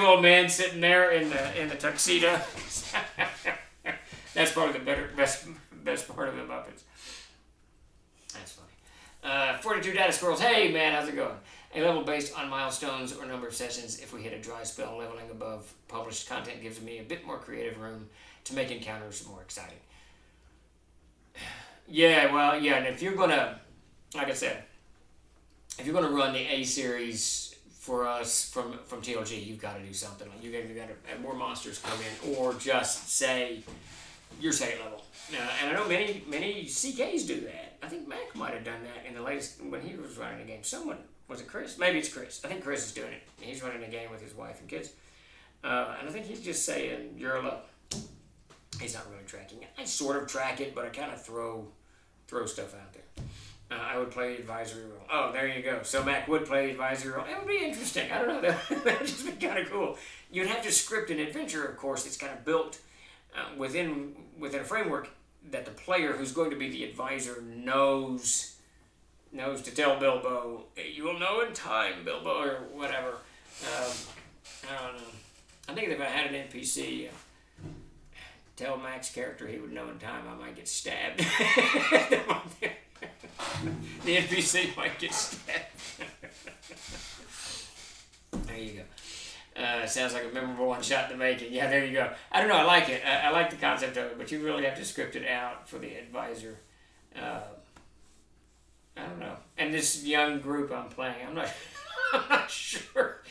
old men sitting there in the tuxedo. That's probably the best part of the Muppets. That's funny. 42 data squirrels. Hey man, how's it going? A level based on milestones or number of sessions. If we hit a dry spell, leveling above published content gives me a bit more creative room to make encounters more exciting. Yeah, and if you're gonna, like I said, if you're gonna run the A series for us from TLG, you've got to do something. Like you got to have more monsters come in, or just say you're state level. And I know many CKs do that. I think Mac might have done that in the latest when he was running a game. Someone was it Chris? Maybe it's Chris. I think Chris is doing it. He's running a game with his wife and kids, and I think he's just saying you're a level. He's not really tracking it. I sort of track it, but I kind of throw throw stuff out there. I would play advisory role. Oh, there you go. So Mac would play advisory role. It would be interesting. I don't know. That would just be kind of cool. You'd have to script an adventure, of course, that's kind of built within a framework that the player who's going to be the advisor knows to tell Bilbo, you will know in time, Bilbo, or whatever. I don't know. I think if I had an NPC tell Mac's character he would know in time, I might get stabbed. The NPC might get stabbed. There you go. Sounds like a memorable one shot in the making. Yeah, there you go. I don't know. I like it. I like the concept of it, but you really have to script it out for the advisor. I don't know. And this young group I'm playing, I'm not sure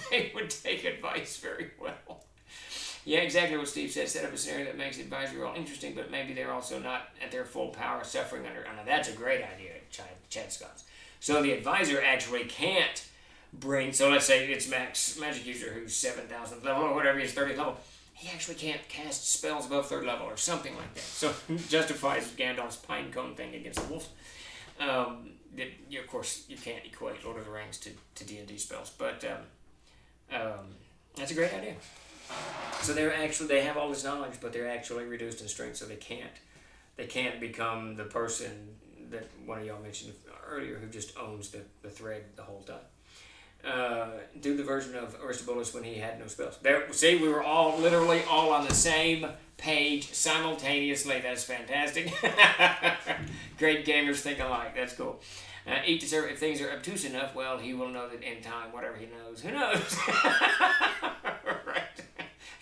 they would take advice very well. Yeah, exactly what Steve said. Set up a scenario that makes the advisory role interesting, but maybe they're also not at their full power, suffering under. I know that's a great idea, Chad Scott. So the advisor actually can't bring. So let's say it's Mac's magic user who's 7,000th level or whatever, he's 30th level. He actually can't cast spells above 3rd level or something like that. So justifies Gandalf's pine cone thing against the wolves. Of course, you can't equate Lord of the Rings to D&D spells, but that's a great idea. So they have all this knowledge, but they're actually reduced in strength, so they can't become the person that one of y'all mentioned earlier who just owns the thread the whole time. Do the version of Aristobulus when he had no spells. See, we were literally all on the same page simultaneously. That's fantastic. Great gamers think alike. That's cool. Eat to serve. If things are obtuse enough, well, he will know that in time, whatever he knows. Who knows? Right.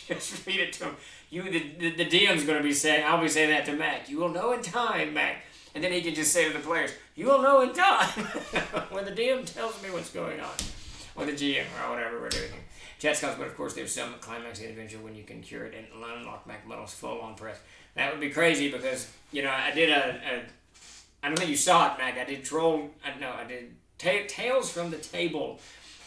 Just read it to him. The DM's going to be saying, I'll be saying that to Mac. You will know in time, Mac. And then he can just say to the players, you will know in time when the DM tells me what's going on. Or the GM, or whatever we're doing here. Chat Scouts, but of course there's some climaxing adventure when you can cure it and unlock Mac Muddle's full-on press. That would be crazy because, I did I don't think you saw it, Mac. I did Tales from the Table.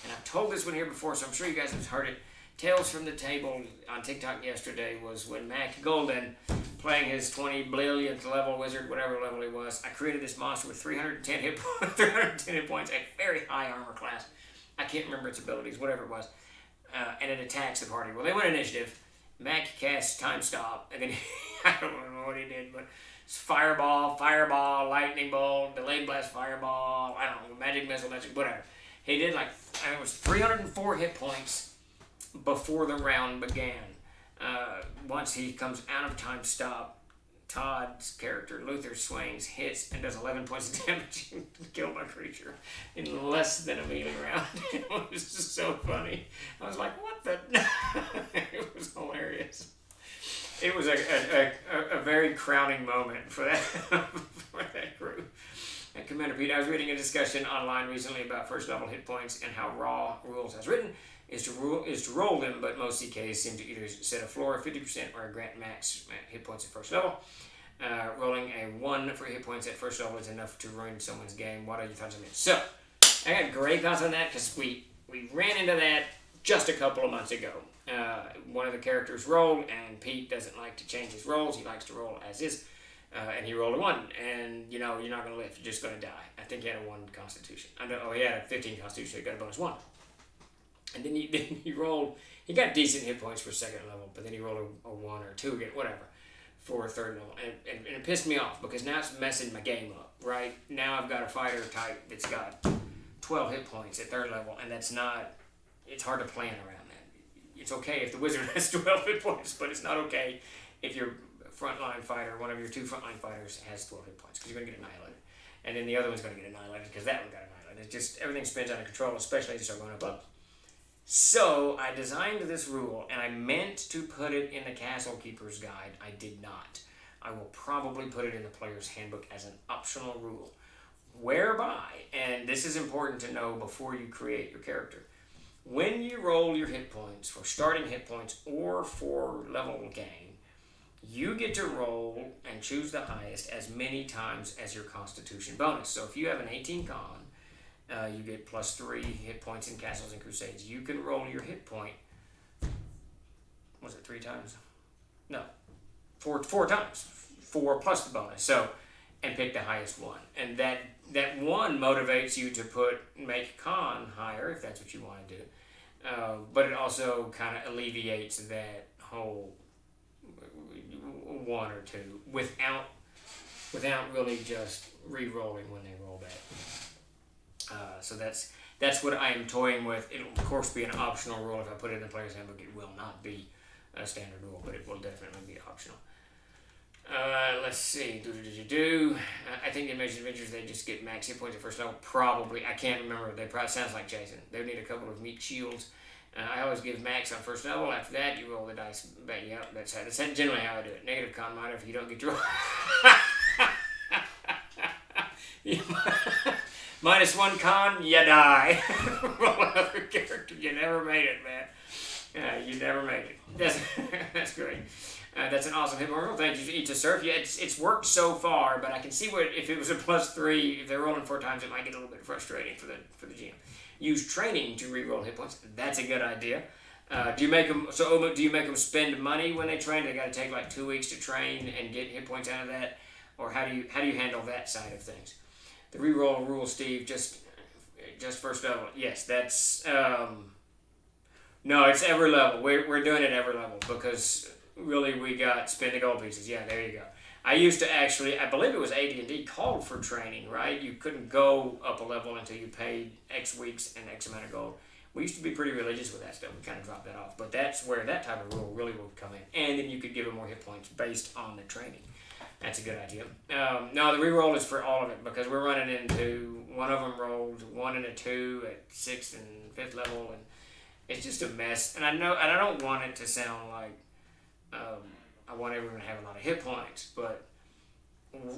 And I've told this one here before, so I'm sure you guys have heard it. Tales from the Table on TikTok yesterday was when Mac Golden, playing his 20 billionth level wizard, whatever level he was, I created this monster with 310 hit points, a very high armor class. I can't remember its abilities, whatever it was. And it attacks the party. Well, they went initiative. Mac casts Time Stop, and then I don't know what he did, but it's fireball, lightning bolt, delayed blast, fireball, I don't know, magic missile, whatever. He did it was 304 hit points before the round began. Once he comes out of Time Stop, Todd's character, Luther, swings, hits, and does 11 points of damage and kill my creature in less than a melee round. It was just so funny. I was like, what the? It was hilarious. It was a very crowning moment for that group. And Commander Pete, I was reading a discussion online recently about first level hit points and how Raw rules as written is to roll them, but most CKs seem to either set a floor of 50% or grant max hit points at first level. Rolling a 1 for hit points at first level is enough to ruin someone's game. What are your thoughts on this? So, I got great thoughts on that because we ran into that just a couple of months ago. One of the characters rolled, and Pete doesn't like to change his rolls. He likes to roll as is. And he rolled a 1, and you're not going to live. You're just going to die. I think he had a 1 Constitution. He had a 15 Constitution. So he got a bonus 1. And then he rolled. He got decent hit points for 2nd level, but then he rolled a 1 or 2 again, whatever, for 3rd level, and it pissed me off because now it's messing my game up. Right now I've got a fighter type that's got 12 hit points at 3rd level, and that's not. It's hard to plan around that. It's okay if the wizard has 12 hit points, but it's not okay if your frontline fighter, one of your 2 frontline fighters, has 12 hit points because you're going to get annihilated. And then the other one's going to get annihilated because that one got annihilated. It's just, everything spins out of control, especially as you start going up levels. So I designed this rule, and I meant to put it in the Castle Keeper's Guide. I did not. I will probably put it in the Player's Handbook as an optional rule, whereby, and this is important to know before you create your character, when you roll your hit points for starting hit points or for level gain, you get to roll and choose the highest as many times as your Constitution bonus. So if you have an 18 con, you get plus 3 hit points in Castles and Crusades. You can roll your hit point, was it 3 times? No, 4 times. 4 plus the bonus. So and pick the highest one. And that one motivates you to make con higher if that's what you want to do. But it also kind of alleviates that whole one or two without really just re-rolling when they roll back. So that's what I am toying with. It'll of course be an optional rule. If I put it in the player's handbook, it will not be a standard rule, but it will definitely be optional. Let's see. I think the Amazing Adventures, they just get max hit points at first level. Probably. I can't remember. They probably sounds like Jason. They need a couple of meat shields. I always give max on first level. After that, you roll the dice back. Yeah, that's generally how I do it. Negative con minor if you don't get your -1 con, you die. Roll another character. You never made it, man. You never made it. That's great. That's an awesome hit roll. Thank you to Eat to Surf. Yeah, it's worked so far, but I can see if it was a +3, if they're rolling 4 times, it might get a little bit frustrating for the GM. Use training to re-roll hit points. That's a good idea. Do you make them spend money when they train? They got to take like 2 weeks to train and get hit points out of that, or how do you handle that side of things? The re-roll rule, Steve, just first level. Yes, that's no, it's every level. We're doing it every level because really we got spend the gold pieces. Yeah, there you go. I used to actually, I believe it was AD&D called for training, right? You couldn't go up a level until you paid X weeks and X amount of gold. We used to be pretty religious with that stuff. We kind of dropped that off. But that's where that type of rule really would come in. And then you could give them more hit points based on the training. That's a good idea. No, the reroll is for all of it because we're running into, one of them rolled 1 and a 2 at 6th and 5th level. And it's just a mess. And I don't want it to sound like I want everyone to have a lot of hit points, but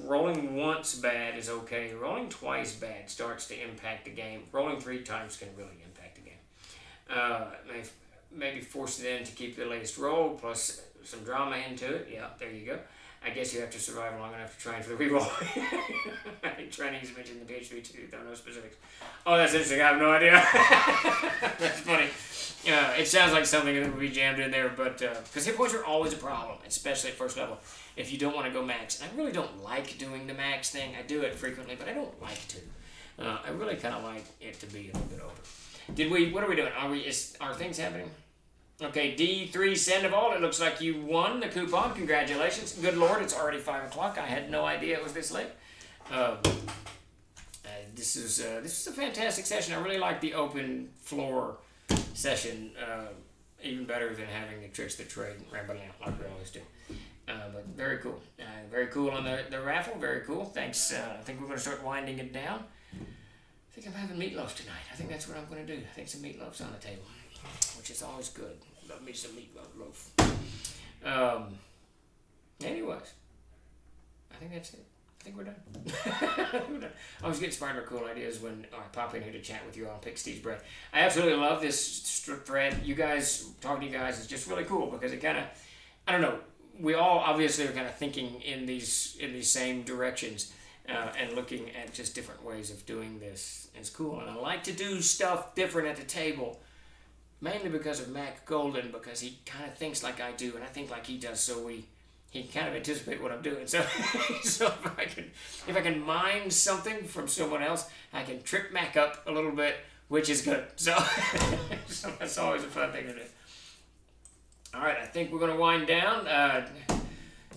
rolling once bad is okay. Rolling twice bad starts to impact the game. Rolling 3 times can really impact the game. Maybe force it in to keep the latest roll plus some drama into it. Yeah, there you go. I guess you have to survive long enough to train for the reroll. I think training is mentioned in the PHP too. Don't know specifics. Oh, that's interesting. I have no idea. That's funny. It sounds like something that would be jammed in there, but because hit points are always a problem, especially at first level. If you don't want to go max, and I really don't like doing the max thing. I do it frequently, but I don't like to. I really kind of like it to be a little bit over. What are we doing? Are things happening? Okay, D3 Sandoval. It looks like you won the coupon. Congratulations. Good Lord, it's already 5 o'clock. I had no idea it was this late. This is a fantastic session. I really like the open floor session, even better than having the tricks that trade rambling out like we always do. But very cool. Very cool on the raffle. Very cool. Thanks. I think we're going to start winding it down. I think I'm having meatloaf tonight. I think that's what I'm going to do. I think some meatloaf's on the table, which is always good. Love me some meatloaf. Anyways, I think that's it. I think we're done. I always get inspired by cool ideas when I pop in here to chat with you all and pick Steve's brain. I absolutely love this thread. You guys, talking to you guys is just really cool because it kind of, I don't know, we all obviously are kind of thinking in these same directions and looking at just different ways of doing this. It's cool. And I like to do stuff different at the table, mainly because of Mac Golden, because he kind of thinks like I do and I think like he does, so he kind of anticipate what I'm doing. So if I can mine something from someone else, I can trip Mac up a little bit, which is good. So, so that's always a fun thing to do. All right, I think we're going to wind down.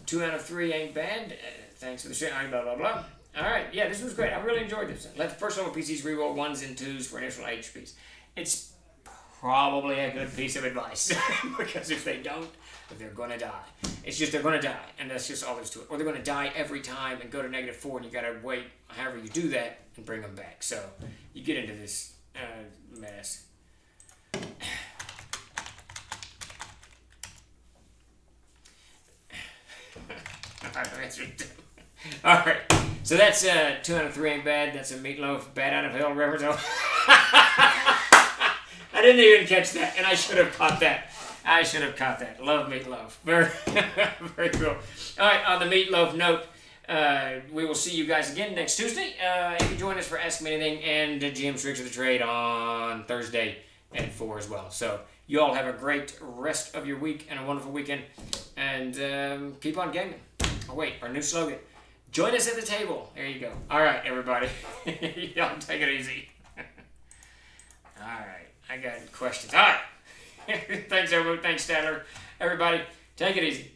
2 out of 3 ain't bad. Thanks for the share. Blah, blah, blah. All right, yeah, this was great. I really enjoyed this. Let the first level PCs reroll 1s and 2s for initial HPs. It's probably a good piece of advice because if they don't, they're going to die. It's just they're going to die, and that's just all there's to it. Or they're going to die every time and go to -4, and you got to wait however you do that and bring them back. So you get into this mess. All right, so that's 2 out of 3 ain't bad. That's a meatloaf bad out of hell reference. I didn't even catch that, and I should have caught that. Love meatloaf. Very, very cool. All right, on the meatloaf note, we will see you guys again next Tuesday. If you join us for Ask Me Anything and GM Tricks of the Trade on Thursday at 4 as well. So you all have a great rest of your week and a wonderful weekend. And keep on gaming. Oh, wait, our new slogan. Join us at the table. There you go. All right, everybody. Y'all take it easy. All right. I got questions. All right. Thanks, everybody. Thanks, Statler. Everybody, take it easy.